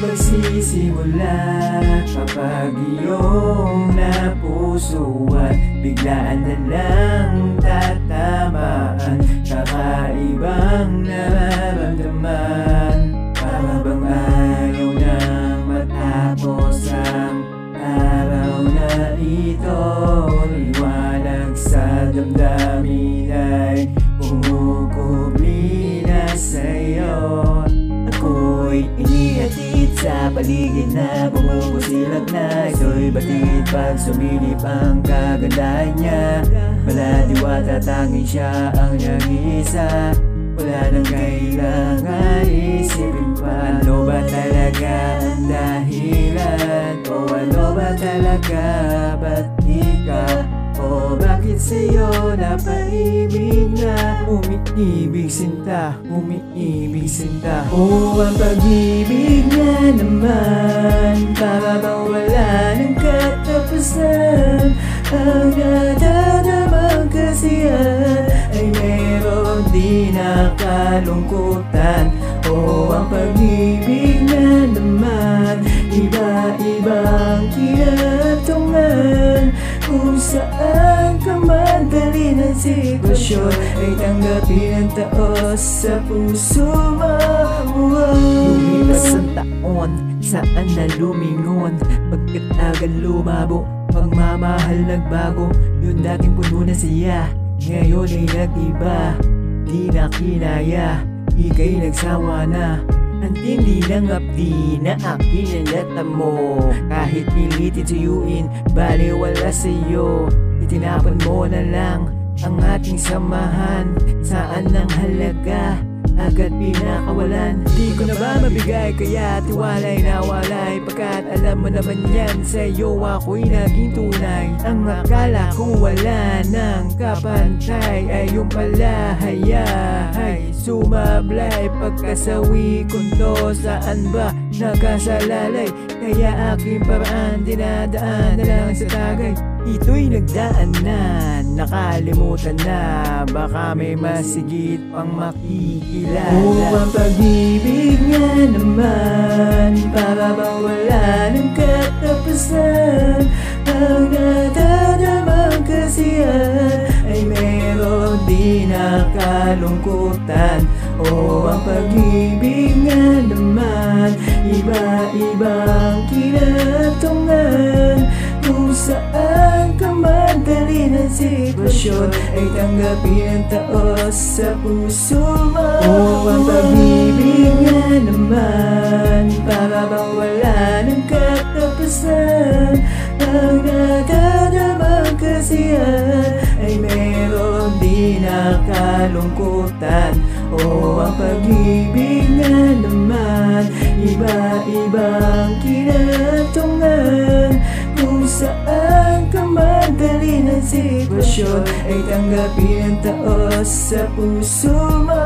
magsisimula kapag iyong napusuan, biglaan na lang tatamaan, kakaibang nararamdaman. Para bang ayaw nang matapos ang araw na ito, liwanag sa damdamin ay kumukubli na sa'yo. Ako'y inihatid sa paligid na bumubusilak na, ito'y batid pag sumilip ang kagandahan niya. Wala diwata, tanging siya ang nag-iisa, wala nang kailangan isipin pa. Ano ba talaga ang dahilan? O ano ba talaga? Ba't ikaw? O bakit sa'yo napaibig na? Umiibig sinta, umiibig sinta. O ang pag-ibig niya naman, para bang wala ng katapusan. Ang nadadamang kasiyahan ay meron din na kalungkutan. O ang pag-ibig na naman, iba-ibang kinatungan. Kung saan ka man dalhin ang sitwasyon, ay tanggapin ang taos sa puso mo. Lumipas ang taon, saan na lumingon, pagkatagal lumabo, pagmamahal nagbago. Yung dating puno na siya, ngayon ay nag-iba. Di na kinaya, ika'y nagsawa na. Ang tindi ng apdi na aking nalata mo, kahit pilitin suyuin, baliwala sa'yo. Itinapon mo na lang ang ating samahan. Saan ang halaga? Agad pinakawalan. Di ko na ba mabigay, kaya tiwalay na walay, pagkat alam mo naman yan, sa'yo ako'y naging tunay. Ang akala kong wala ng kapantay ay yung pala hayahay sumablay. Pagkasawi kong to, saan ba nakasalalay? Kaya aking paraan dinadaan na lang sa tagay. Ito'y nagdaan na, nakalimutan na, baka may masigit pang makikilala. O ang pag-ibig nga naman, para bang wala ng katapusan. Ang nadadamang kasiyahan ay meron din na kalungkutan. O ang pag-ibig nga naman, iba-ibang kinatungan. Kung saan ka man dalhin ang sitwasyon, ay tanggapin ang taos sa puso mo. O ang pag-ibig nga naman, para bang wala ng katapusan. Ang nadadamang kasiyahan ay meron din na kalungkutan. O ang pag-ibig nga naman, iba-ibang kinatungan. Kung saan ka man dalhin ang sitwasyon, ay tanggapin ang taos sa puso mo.